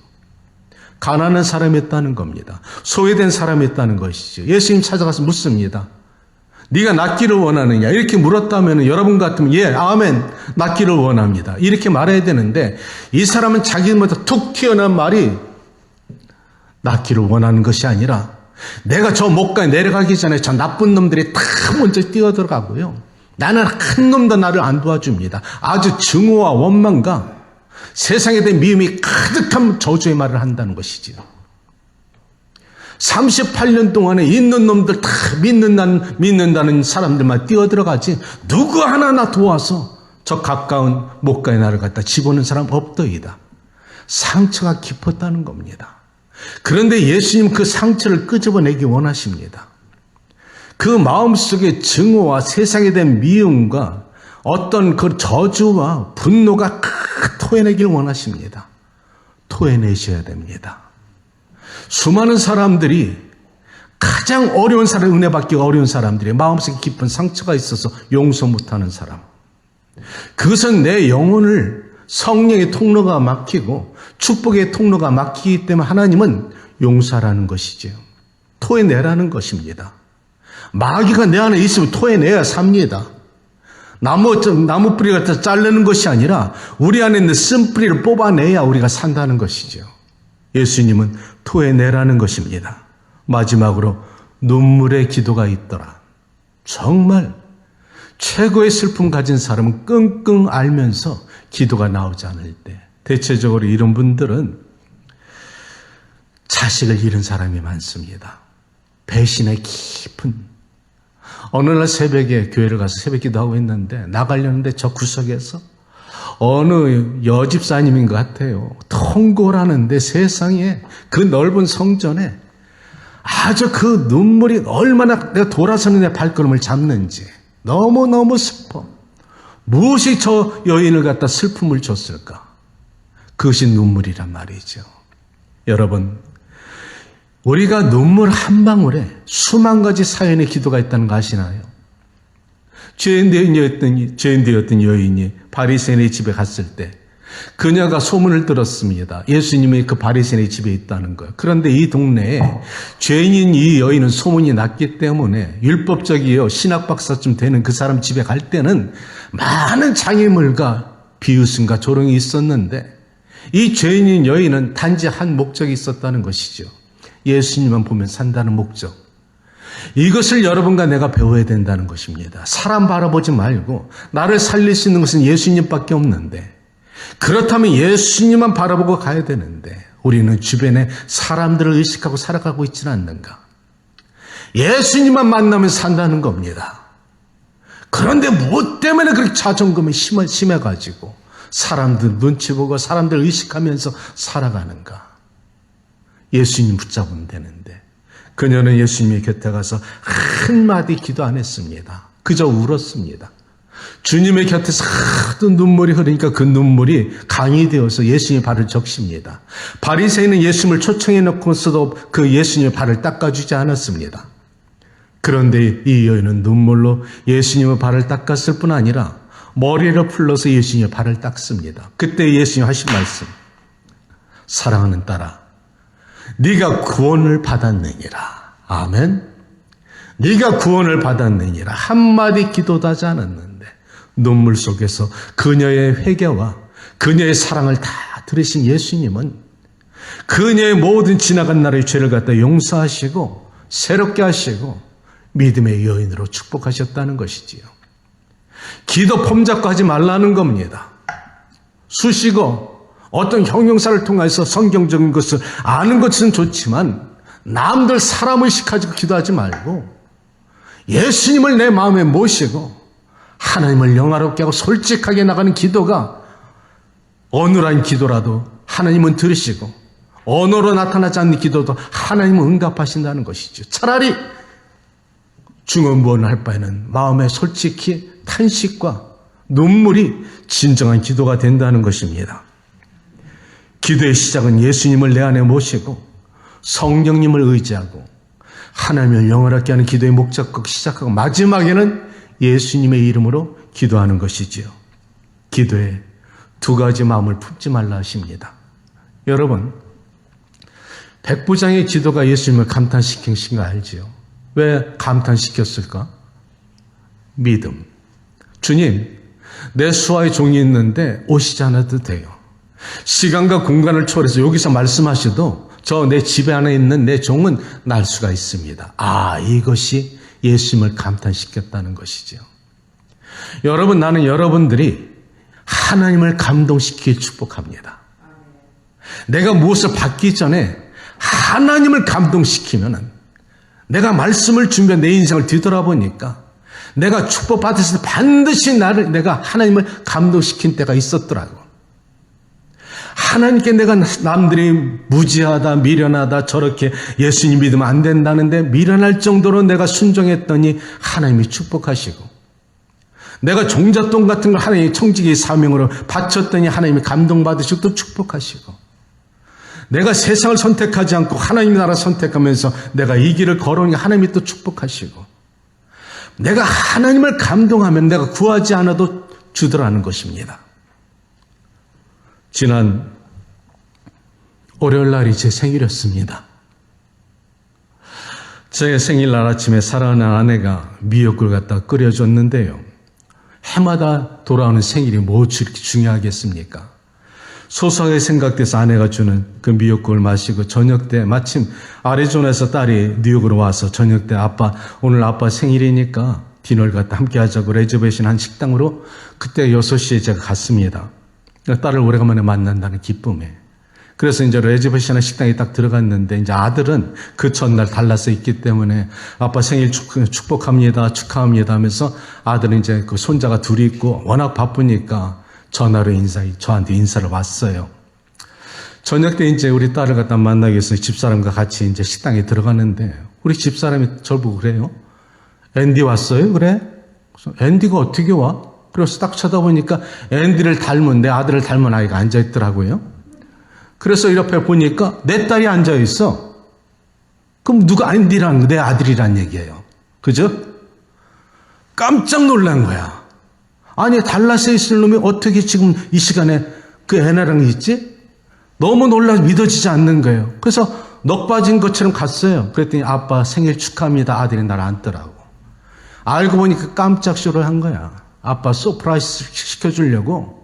가난한 사람이었다는 겁니다. 소외된 사람이었다는 것이죠. 예수님 찾아가서 묻습니다. 네가 낫기를 원하느냐? 이렇게 물었다면 여러분 같으면 예, 아멘, 낫기를 원합니다. 이렇게 말해야 되는데 이 사람은 자기마다 툭 튀어나온 말이 낫기를 원하는 것이 아니라 내가 저 목가에 내려가기 전에 저 나쁜 놈들이 다 먼저 뛰어들어가고요. 나는 한 놈도 나를 안 도와줍니다. 아주 증오와 원망과 세상에 대한 미움이 가득한 저주의 말을 한다는 것이지요. 38년 동안에 있는 놈들 다 믿는다는 사람들만 뛰어들어가지 누구 하나나 도와서 저 가까운 목가에 나를 갖다 집어넣는 사람 없더이다. 상처가 깊었다는 겁니다. 그런데 예수님 그 상처를 끄집어내기 원하십니다. 그 마음속에 증오와 세상에 대한 미움과 어떤 그 저주와 분노가 토해내길 원하십니다. 토해내셔야 됩니다. 수많은 사람들이 가장 어려운 사람, 은혜 받기 어려운 사람들이 마음속에 깊은 상처가 있어서 용서 못하는 사람. 그것은 내 영혼을 성령의 통로가 막히고 축복의 통로가 막히기 때문에 하나님은 용서하라는 것이지요. 토해내라는 것입니다. 마귀가 내 안에 있으면 토해내야 삽니다. 나무 뿌리 갖다 자르는 것이 아니라 우리 안에 있는 쓴뿌리를 뽑아내야 우리가 산다는 것이죠. 예수님은 토해내라는 것입니다. 마지막으로 눈물의 기도가 있더라. 정말 최고의 슬픔 가진 사람은 끙끙 앓면서 기도가 나오지 않을 때, 대체적으로 이런 분들은 자식을 잃은 사람이 많습니다. 배신의 깊은, 어느 날 새벽에 교회를 가서 새벽 기도하고 있는데 나가려는데 저 구석에서 어느 여집사님인 것 같아요. 통곡하는데 세상에 그 넓은 성전에 아주 그 눈물이 얼마나 내가 돌아서는 내 발걸음을 잡는지 너무너무 슬퍼. 무엇이 저 여인을 갖다 슬픔을 줬을까? 그것이 눈물이란 말이죠. 여러분, 우리가 눈물 한 방울에 수만 가지 사연의 기도가 있다는 거 아시나요? 죄인 되었던 여인이 바리새인의 집에 갔을 때 그녀가 소문을 들었습니다. 예수님이 그 바리새인의 집에 있다는 거예요. 그런데 이 동네에 죄인인 이 여인은 소문이 났기 때문에 율법적이요 신학박사쯤 되는 그 사람 집에 갈 때는 많은 장애물과 비웃음과 조롱이 있었는데 이 죄인인 여인은 단지 한 목적이 있었다는 것이죠. 예수님만 보면 산다는 목적. 이것을 여러분과 내가 배워야 된다는 것입니다. 사람 바라보지 말고 나를 살릴 수 있는 것은 예수님밖에 없는데, 그렇다면 예수님만 바라보고 가야 되는데 우리는 주변에 사람들을 의식하고 살아가고 있지는 않는가? 예수님만 만나면 산다는 겁니다. 그런데 무엇 때문에 그렇게 자존감이 심해가지고 사람들 눈치 보고 사람들 의식하면서 살아가는가? 예수님 붙잡으면 되는데 그녀는 예수님의 곁에 가서 한마디 기도 안 했습니다. 그저 울었습니다. 주님의 곁에서 하도 눈물이 흐르니까 그 눈물이 강이 되어서 예수님의 발을 적십니다. 바리새인은 예수님을 초청해 놓고서도 그 예수님의 발을 닦아주지 않았습니다. 그런데 이 여인은 눈물로 예수님의 발을 닦았을 뿐 아니라 머리를 풀러서 예수님의 발을 닦습니다. 그때 예수님 하신 말씀, 사랑하는 딸아, 네가 구원을 받았느니라. 아멘. 네가 구원을 받았느니라. 한마디 기도도 하지 않았는데 눈물 속에서 그녀의 회개와 그녀의 사랑을 다 들으신 예수님은 그녀의 모든 지나간 날의 죄를 갖다 용서하시고 새롭게 하시고 믿음의 여인으로 축복하셨다는 것이지요. 기도 폼잡고 하지 말라는 겁니다. 수식어 어떤 형용사를 통해서 성경적인 것을 아는 것은 좋지만 남들 사람의식 가지고 기도하지 말고 예수님을 내 마음에 모시고 하나님을 영화롭게 하고 솔직하게 나가는 기도가 어눌한 기도라도 하나님은 들으시고 언어로 나타나지 않는 기도도 하나님은 응답하신다는 것이죠. 차라리 중언부언할 바에는 마음에 솔직히 탄식과 눈물이 진정한 기도가 된다는 것입니다. 기도의 시작은 예수님을 내 안에 모시고 성령님을 의지하고 하나님을 영원하게 하는 기도의 목적과 시작하고 마지막에는 예수님의 이름으로 기도하는 것이지요. 기도에 두 가지 마음을 품지 말라 하십니다. 여러분, 백부장의 기도가 예수님을 감탄시킨 거 알지요? 왜 감탄시켰을까? 믿음. 주님, 내 수하의 종이 있는데 오시지 않아도 돼요. 시간과 공간을 초월해서 여기서 말씀하셔도 저 내 집에 안에 있는 내 종은 날 수가 있습니다. 아, 이것이 예수님을 감탄시켰다는 것이죠. 여러분, 나는 여러분들이 하나님을 감동시키길 축복합니다. 내가 무엇을 받기 전에 하나님을 감동시키면은 내가 말씀을 준비한 내 인생을 뒤돌아보니까 내가 축복받았을 때 반드시 내가 하나님을 감동시킨 때가 있었더라고. 하나님께 내가 남들이 무지하다, 미련하다, 저렇게 예수님 믿으면 안 된다는데 미련할 정도로 내가 순종했더니 하나님이 축복하시고, 내가 종잣돈 같은 걸 하나님의 청지기의 사명으로 바쳤더니 하나님이 감동받으시고 또 축복하시고, 내가 세상을 선택하지 않고 하나님의 나라 선택하면서 내가 이 길을 걸어오니 하나님이 또 축복하시고, 내가 하나님을 감동하면 내가 구하지 않아도 주더라는 것입니다. 지난 월요일 날이 제 생일이었습니다. 제 생일날 아침에 사랑하는 아내가 미역국을 갖다 끓여줬는데요. 해마다 돌아오는 생일이 뭐 이렇게 중요하겠습니까? 소소하게 생각돼서 아내가 주는 그 미역국을 마시고 저녁 때 마침 아리조나에서 딸이 뉴욕으로 와서 저녁 때 아빠 오늘 아빠 생일이니까 디너를 갖다 함께 하자고 레저베이션 한 식당으로 그때 6시에 제가 갔습니다. 딸을 오래간만에 만난다는 기쁨에. 그래서 이제 레저베이션 한 식당에 딱 들어갔는데 이제 아들은 그 전날 달라서 있기 때문에 아빠 생일 축복합니다. 축하합니다 하면서 아들은 이제 그 손자가 둘이 있고 워낙 바쁘니까 전화로 저한테 인사를 왔어요. 저녁 때 이제 우리 딸을 갖다 만나기 위해서 집사람과 같이 이제 식당에 들어가는데 우리 집사람이 저를 보고 그래요. 앤디 왔어요? 그래? 앤디가 어떻게 와? 그래서 딱 쳐다보니까 앤디를 닮은 내 아들을 닮은 아이가 앉아있더라고요. 그래서 옆에 보니까 내 딸이 앉아있어. 그럼 누가 앤디라는 내 아들이란 얘기예요. 그죠? 깜짝 놀란 거야. 아니 달라스에 있을 놈이 어떻게 지금 이 시간에 그 애나랑 있지? 너무 놀라서 믿어지지 않는 거예요. 그래서 넋 빠진 것처럼 갔어요. 그랬더니 아빠 생일 축하합니다. 아들이 나를 안더라고. 알고 보니까 깜짝 쇼를 한 거야. 아빠 서프라이즈 시켜주려고.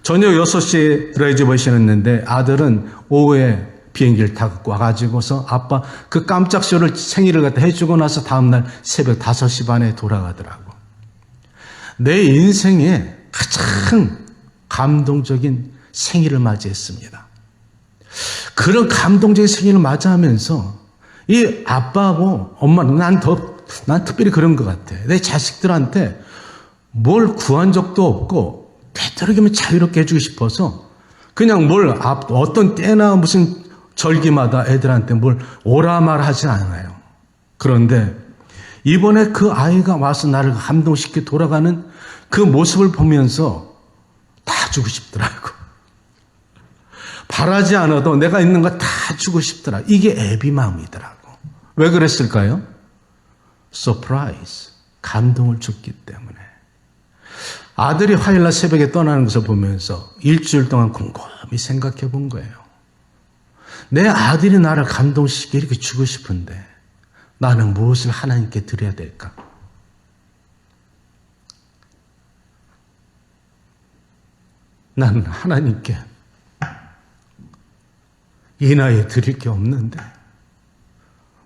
저녁 6시에 레저베이션 했는데 아들은 오후에 비행기를 타고 와가지고서 아빠 그 깜짝 쇼를 생일을 갖다 해주고 나서 다음날 새벽 5시 반에 돌아가더라고. 내 인생에 가장 감동적인 생일을 맞이했습니다. 그런 감동적인 생일을 맞이하면서 이 아빠하고 엄마는 난 특별히 그런 것 같아. 내 자식들한테 뭘 구한 적도 없고 되도록이면 자유롭게 해주고 싶어서 그냥 어떤 때나 무슨 절기마다 애들한테 뭘 오라말 하진 않아요. 그런데 이번에 그 아이가 와서 나를 감동시켜 돌아가는 그 모습을 보면서 다 주고 싶더라고. 바라지 않아도 내가 있는 거 다 주고 싶더라. 이게 애비 마음이더라고. 왜 그랬을까요? 서프라이즈. 감동을 줬기 때문에. 아들이 화요일날 새벽에 떠나는 것을 보면서 일주일 동안 곰곰이 생각해 본 거예요. 내 아들이 나를 감동시키게 이렇게 주고 싶은데 나는 무엇을 하나님께 드려야 될까? 나는 하나님께 이 나이에 드릴 게 없는데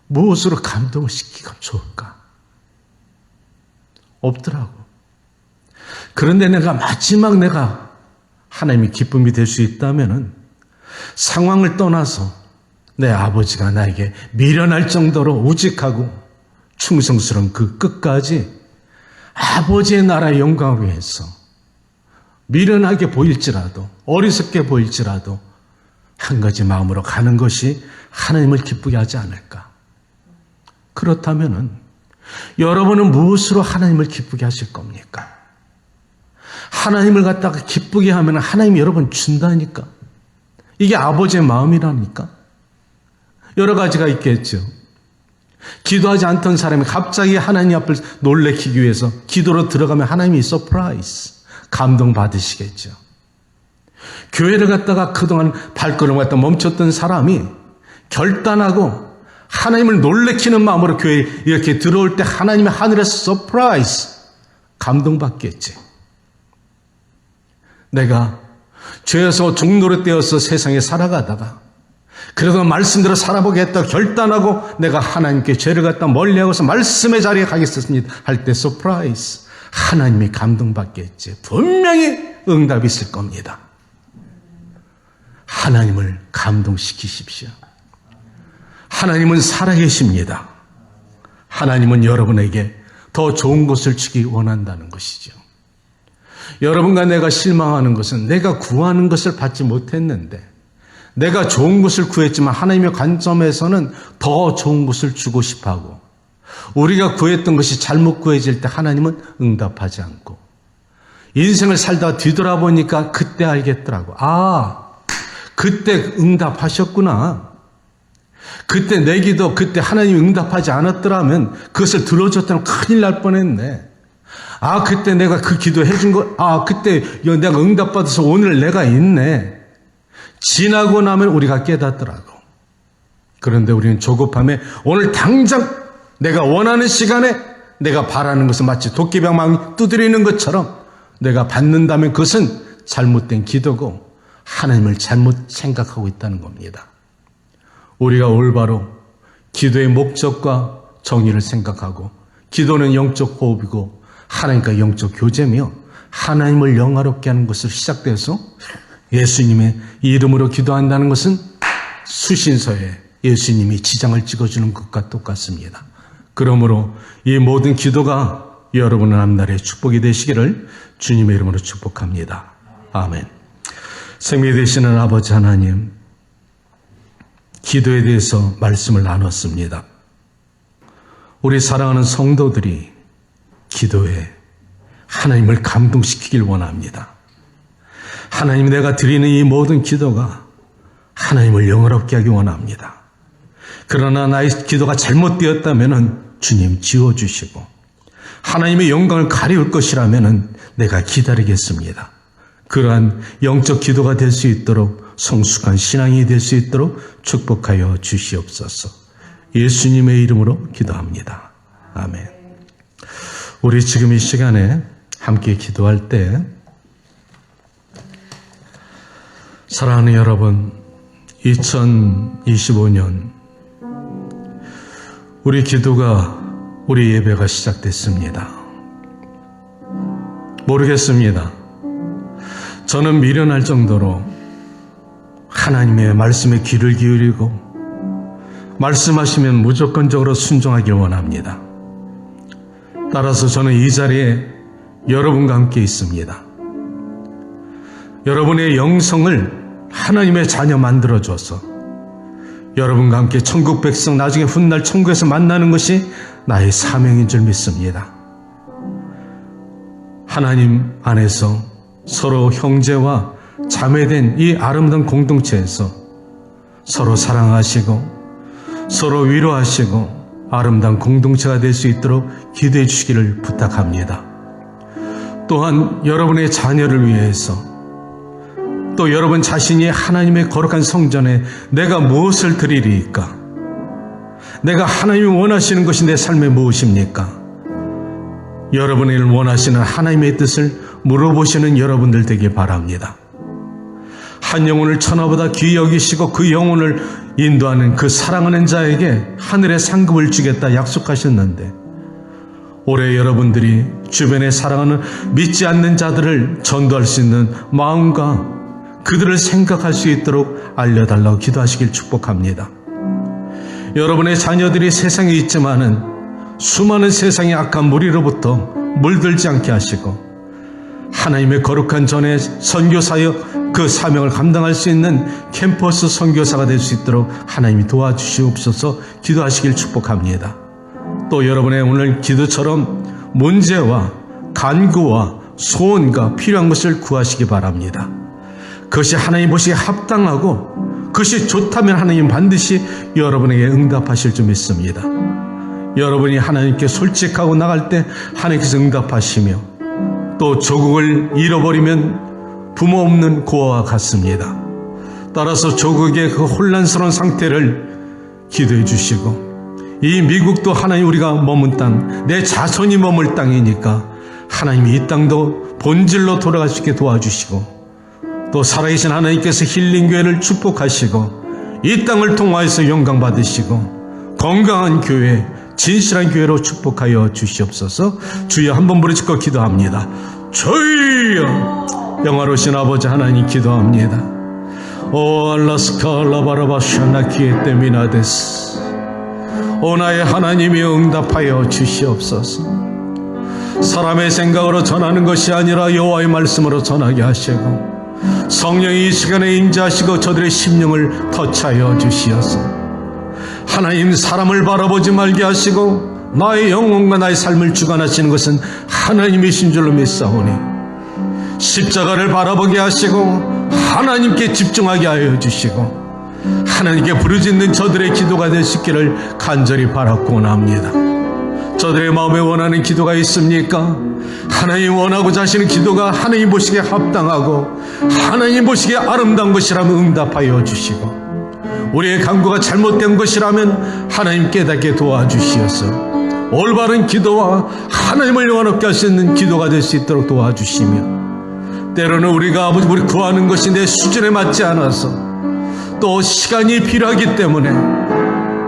무엇으로 감동을 시키면 좋을까? 없더라고. 그런데 마지막 내가 하나님의 기쁨이 될 수 있다면은 상황을 떠나서 내 아버지가 나에게 미련할 정도로 우직하고 충성스러운 그 끝까지 아버지의 나라의 영광을 위해서 미련하게 보일지라도 어리석게 보일지라도 한 가지 마음으로 가는 것이 하나님을 기쁘게 하지 않을까? 그렇다면은 여러분은 무엇으로 하나님을 기쁘게 하실 겁니까? 하나님을 갖다가 기쁘게 하면 하나님이 여러분 준다니까. 이게 아버지의 마음이라니까. 여러 가지가 있겠죠. 기도하지 않던 사람이 갑자기 하나님 앞을 놀래키기 위해서 기도로 들어가면 하나님이 서프라이즈, 감동받으시겠죠. 교회를 갔다가 그동안 발걸음을 갖다 멈췄던 사람이 결단하고 하나님을 놀래키는 마음으로 교회에 이렇게 들어올 때 하나님의 하늘에서 서프라이즈, 감동받겠지. 내가 죄에서 종노릇 되어서 세상에 살아가다가 그래도 말씀대로 살아보겠다 결단하고 내가 하나님께 죄를 갖다 멀리하고서 말씀의 자리에 가겠습니다 할 때 서프라이즈, 하나님이 감동받겠지. 분명히 응답이 있을 겁니다. 하나님을 감동시키십시오. 하나님은 살아계십니다. 하나님은 여러분에게 더 좋은 것을 주기 원한다는 것이죠. 여러분과 내가 실망하는 것은 내가 구하는 것을 받지 못했는데 내가 좋은 것을 구했지만 하나님의 관점에서는 더 좋은 것을 주고 싶어하고 우리가 구했던 것이 잘못 구해질 때 하나님은 응답하지 않고 인생을 살다 뒤돌아보니까 그때 알겠더라고. 그때 응답하셨구나. 그때 내 기도, 그때 하나님이 응답하지 않았더라면 그것을 들어줬다면 큰일 날 뻔했네. 아, 그때 내가 그 기도 해준 거, 아, 그때 내가 응답받아서 오늘 내가 있네. 지나고 나면 우리가 깨닫더라고. 그런데 우리는 조급함에 오늘 당장 내가 원하는 시간에 내가 바라는 것은 마치 도끼방망이 두드리는 것처럼 내가 받는다면 그것은 잘못된 기도고 하나님을 잘못 생각하고 있다는 겁니다. 우리가 올바로 기도의 목적과 정의를 생각하고 기도는 영적 호흡이고 하나님과 영적 교제며 하나님을 영화롭게 하는 것을 시작돼서 예수님의 이름으로 기도한다는 것은 수신서에 예수님이 지장을 찍어주는 것과 똑같습니다. 그러므로 이 모든 기도가 여러분의 앞날의 축복이 되시기를 주님의 이름으로 축복합니다. 아멘. 생명이 되시는 아버지 하나님, 기도에 대해서 말씀을 나눴습니다. 우리 사랑하는 성도들이 기도에 하나님을 감동시키길 원합니다. 하나님, 내가 드리는 이 모든 기도가 하나님을 영화롭게 하기 원합니다. 그러나 나의 기도가 잘못되었다면 주님 지워주시고 하나님의 영광을 가리울 것이라면 내가 기다리겠습니다. 그러한 영적 기도가 될 수 있도록 성숙한 신앙이 될 수 있도록 축복하여 주시옵소서. 예수님의 이름으로 기도합니다. 아멘. 우리 지금 이 시간에 함께 기도할 때 사랑하는 여러분, 2025년 우리 기도가, 우리 예배가 시작됐습니다. 모르겠습니다. 저는 미련할 정도로 하나님의 말씀에 귀를 기울이고 말씀하시면 무조건적으로 순종하길 원합니다. 따라서 저는 이 자리에 여러분과 함께 있습니다. 여러분의 영성을 하나님의 자녀 만들어줘서 여러분과 함께 천국 백성, 나중에 훗날 천국에서 만나는 것이 나의 사명인 줄 믿습니다. 하나님 안에서 서로 형제와 자매된 이 아름다운 공동체에서 서로 사랑하시고 서로 위로하시고 아름다운 공동체가 될 수 있도록 기도해 주시기를 부탁합니다. 또한 여러분의 자녀를 위해서 또 여러분 자신이 하나님의 거룩한 성전에 내가 무엇을 드리리까? 내가 하나님이 원하시는 것이 내 삶에 무엇입니까? 여러분이 원하시는 하나님의 뜻을 물어보시는 여러분들 되길 바랍니다. 한 영혼을 천하보다 귀히 여기시고 그 영혼을 인도하는 그 사랑하는 자에게 하늘의 상급을 주겠다 약속하셨는데 올해 여러분들이 주변에 사랑하는 믿지 않는 자들을 전도할 수 있는 마음과 그들을 생각할 수 있도록 알려달라고 기도하시길 축복합니다. 여러분의 자녀들이 세상에 있지만은 수많은 세상의 악한 무리로부터 물들지 않게 하시고 하나님의 거룩한 전에 선교사역 그 사명을 감당할 수 있는 캠퍼스 선교사가 될 수 있도록 하나님이 도와주시옵소서 기도하시길 축복합니다. 또 여러분의 오늘 기도처럼 문제와 간구와 소원과 필요한 것을 구하시기 바랍니다. 그것이 하나님 보시기에 합당하고 그것이 좋다면 하나님 반드시 여러분에게 응답하실 줄 믿습니다. 여러분이 하나님께 솔직하고 나갈 때 하나님께서 응답하시며 또 조국을 잃어버리면 부모 없는 고아와 같습니다. 따라서 조국의 그 혼란스러운 상태를 기도해 주시고 이 미국도 하나님 우리가 머문 땅, 내 자손이 머물 땅이니까 하나님이 이 땅도 본질로 돌아갈 수 있게 도와주시고 또 살아계신 하나님께서 힐링교회를 축복하시고 이 땅을 통하여서 영광 받으시고 건강한 교회, 진실한 교회로 축복하여 주시옵소서. 주여 한번 부르짖고 기도합니다. 주여, 영화로우신 아버지 하나님 기도합니다. 오 알라스칼라바라바샤나키에 때미나데스, 오 나의 하나님이 응답하여 주시옵소서. 사람의 생각으로 전하는 것이 아니라 여호와의 말씀으로 전하게 하시고 성령이 이 시간에 임재하시고 저들의 심령을 터치하여 주시어서 하나님 사람을 바라보지 말게 하시고 나의 영혼과 나의 삶을 주관하시는 것은 하나님이신 줄로 믿사오니 십자가를 바라보게 하시고 하나님께 집중하게 하여 주시고 하나님께 부르짖는 저들의 기도가 될 수 있기를 간절히 바라고 원합니다. 저들의 마음에 원하는 기도가 있습니까? 하나님 원하고자 하시는 기도가 하나님 보시기에 합당하고 하나님 보시기에 아름다운 것이라면 응답하여 주시고, 우리의 간구가 잘못된 것이라면 하나님 깨닫게 도와주시어서 올바른 기도와 하나님을 영원롭게 할 수 있는 기도가 될 수 있도록 도와주시며, 때로는 우리가 아버지 우리 구하는 것이 내 수준에 맞지 않아서 또 시간이 필요하기 때문에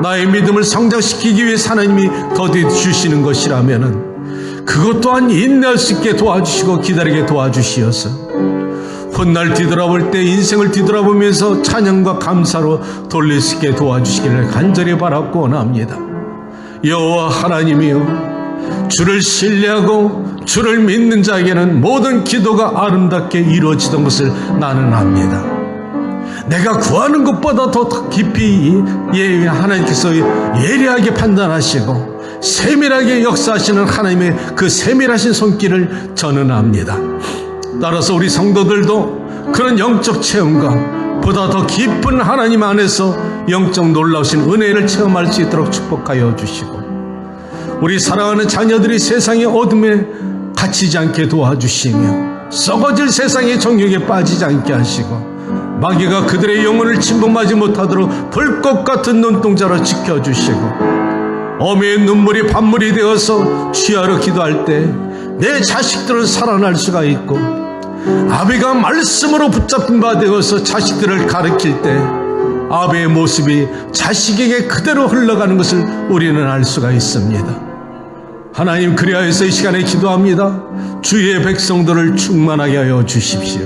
나의 믿음을 성장시키기 위해서 하나님이 더디 주시는 것이라면 그것 또한 인내할 수 있게 도와주시고 기다리게 도와주시어서 훗날 뒤돌아볼 때 인생을 뒤돌아보면서 찬양과 감사로 돌릴 수 있게 도와주시기를 간절히 바라고 원합니다. 여호와 하나님이여, 주를 신뢰하고 주를 믿는 자에게는 모든 기도가 아름답게 이루어지던 것을 나는 압니다. 내가 구하는 것보다 더 깊이 하나님께서 예리하게 판단하시고 세밀하게 역사하시는 하나님의 그 세밀하신 손길을 저는 압니다. 따라서 우리 성도들도 그런 영적 체험과 보다 더 깊은 하나님 안에서 영적 놀라우신 은혜를 체험할 수 있도록 축복하여 주시고, 우리 사랑하는 자녀들이 세상의 어둠에 갇히지 않게 도와주시며 썩어질 세상의 정욕에 빠지지 않게 하시고, 마귀가 그들의 영혼을 침범하지 못하도록 불꽃 같은 눈동자로 지켜주시고, 어미의 눈물이 밤물이 되어서 취하러 기도할 때 내 자식들은 살아날 수가 있고, 아비가 말씀으로 붙잡힌 바 되어서 자식들을 가르칠 때 아비의 모습이 자식에게 그대로 흘러가는 것을 우리는 알 수가 있습니다. 하나님, 그리하여서 이 시간에 기도합니다. 주의 백성들을 충만하게 하여 주십시오.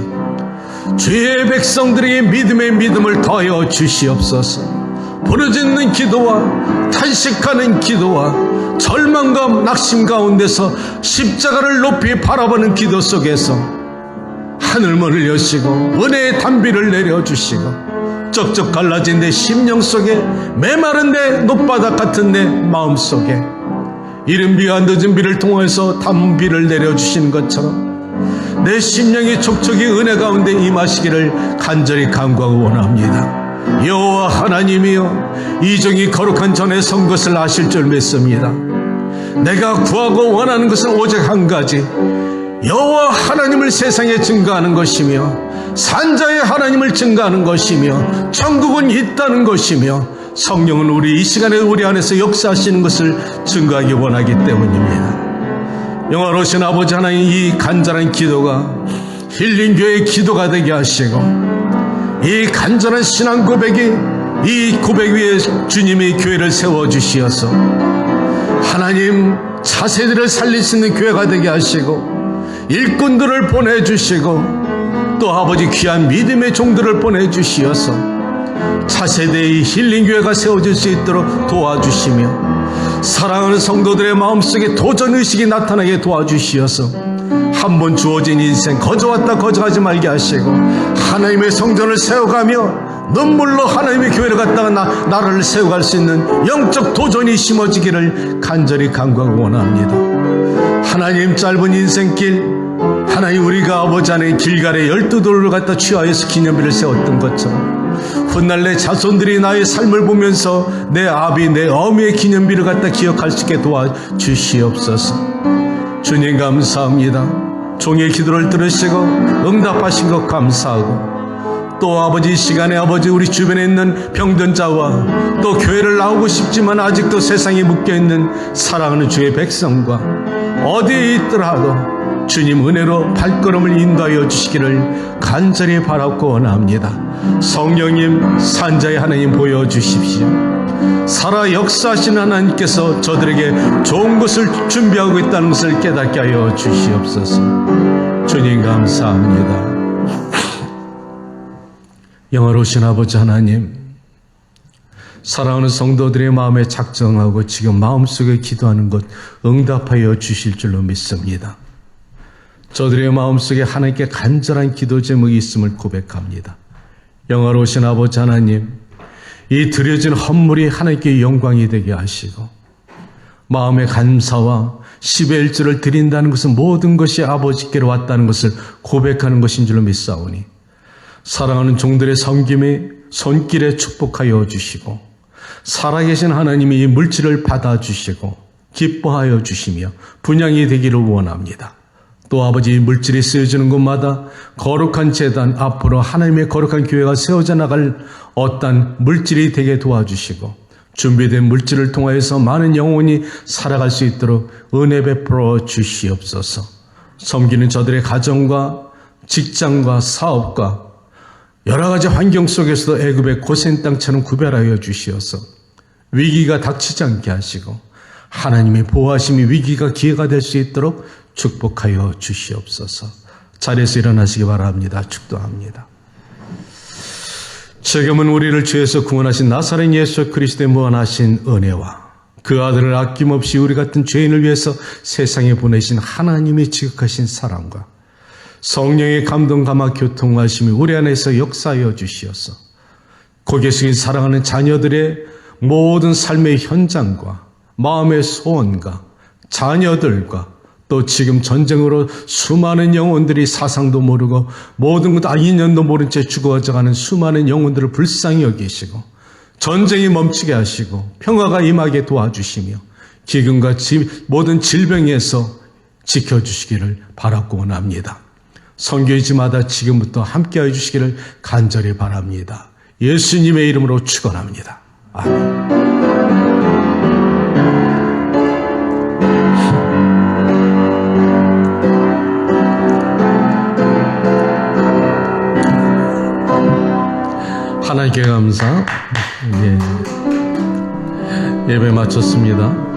주의 백성들에게 믿음의 믿음을 더하여 주시옵소서. 부르짖는 기도와 탄식하는 기도와 절망과 낙심 가운데서 십자가를 높이 바라보는 기도 속에서 하늘문을 여시고 은혜의 단비를 내려주시고, 쩍쩍 갈라진 내 심령 속에 메마른 내 높바닥 같은 내 마음 속에 이른 비와 늦은 비를 통해서 단비를 내려주시는 것처럼 내 심령이 촉촉이 은혜 가운데 임하시기를 간절히 간구하고 원합니다. 여호와 하나님이여, 이 종이 거룩한 전에 선 것을 아실 줄 믿습니다. 내가 구하고 원하는 것은 오직 한 가지, 여호와 하나님을 세상에 증거하는 것이며 산자의 하나님을 증거하는 것이며 천국은 있다는 것이며 성령은 우리 이 시간에 우리 안에서 역사하시는 것을 증거하기 원하기 때문입니다. 영원하신 아버지 하나님, 이 간절한 기도가 힐링교회의 기도가 되게 하시고, 이 간절한 신앙 고백이 이 고백 위에 주님이 교회를 세워주시어서 하나님 차세들을 살릴 수 있는 교회가 되게 하시고, 일꾼들을 보내주시고 또 아버지 귀한 믿음의 종들을 보내주시어서 차세대의 힐링교회가 세워질 수 있도록 도와주시며, 사랑하는 성도들의 마음속에 도전의식이 나타나게 도와주시어서 한 번 주어진 인생 거저왔다 거저가지 말게 하시고, 하나님의 성전을 세워가며 눈물로 하나님의 교회를 갖다가 나라를 세워갈 수 있는 영적 도전이 심어지기를 간절히 간구하고 원합니다. 하나님, 짧은 인생길, 하나님 우리가 아버지 안에 길갈에 12돌을 갖다 취하여서 기념비를 세웠던 것처럼 훗날 내 자손들이 나의 삶을 보면서 내 아비 내 어미의 기념비를 갖다 기억할 수 있게 도와주시옵소서. 주님 감사합니다. 종의 기도를 들으시고 응답하신 것 감사하고, 또 아버지 이 시간에 아버지 우리 주변에 있는 병든 자와 또 교회를 나오고 싶지만 아직도 세상에 묶여있는 사랑하는 주의 백성과 어디에 있더라도 주님 은혜로 발걸음을 인도하여 주시기를 간절히 바라고 원합니다. 성령님, 산자의 하나님 보여주십시오. 살아 역사하시는 하나님께서 저들에게 좋은 것을 준비하고 있다는 것을 깨닫게 하여 주시옵소서. 주님 감사합니다. 영원하신 아버지 하나님, 사랑하는 성도들의 마음에 작정하고 지금 마음속에 기도하는 것 응답하여 주실 줄로 믿습니다. 저들의 마음속에 하나님께 간절한 기도 제목이 있음을 고백합니다. 영원하신 아버지 하나님, 이 드려진 헌물이 하나님께 영광이 되게 하시고, 마음의 감사와 10의 1조를 드린다는 것은 모든 것이 아버지께로 왔다는 것을 고백하는 것인 줄로 믿사오니, 사랑하는 종들의 섬김에 손길에 축복하여 주시고 살아계신 하나님이 이 물질을 받아주시고 기뻐하여 주시며 분양이 되기를 원합니다. 또 아버지, 물질이 쓰여지는 곳마다 거룩한 제단, 앞으로 하나님의 거룩한 교회가 세워져 나갈 어떤 물질이 되게 도와주시고 준비된 물질을 통하여서 많은 영혼이 살아갈 수 있도록 은혜 베풀어 주시옵소서. 섬기는 저들의 가정과 직장과 사업과 여러 가지 환경 속에서도 애굽의 고센 땅처럼 구별하여 주시어서 위기가 닥치지 않게 하시고 하나님의 보호하심이 위기가 기회가 될 수 있도록 축복하여 주시옵소서. 자리에서 일어나시기 바랍니다. 축도합니다. 지금은 우리를 죄에서 구원하신 나사렛 예수 그리스도의 무한하신 은혜와 그 아들을 아낌없이 우리 같은 죄인을 위해서 세상에 보내신 하나님의 지극하신 사랑과 성령의 감동 감화 교통하심이 우리 안에서 역사하여 주시어서 고개 숙인 사랑하는 자녀들의 모든 삶의 현장과 마음의 소원과 자녀들과 또 지금 전쟁으로 수많은 영혼들이 사상도 모르고 모든 것 인연도 모른 채 죽어가는 수많은 영혼들을 불쌍히 여기시고 전쟁이 멈추게 하시고 평화가 임하게 도와주시며 기근과 모든 질병에서 지켜주시기를 바라고 원합니다. 선교지마다 지금부터 함께해 주시기를 간절히 바랍니다. 예수님의 이름으로 축원합니다. 아멘. 하나님께 감사. 예배 마쳤습니다.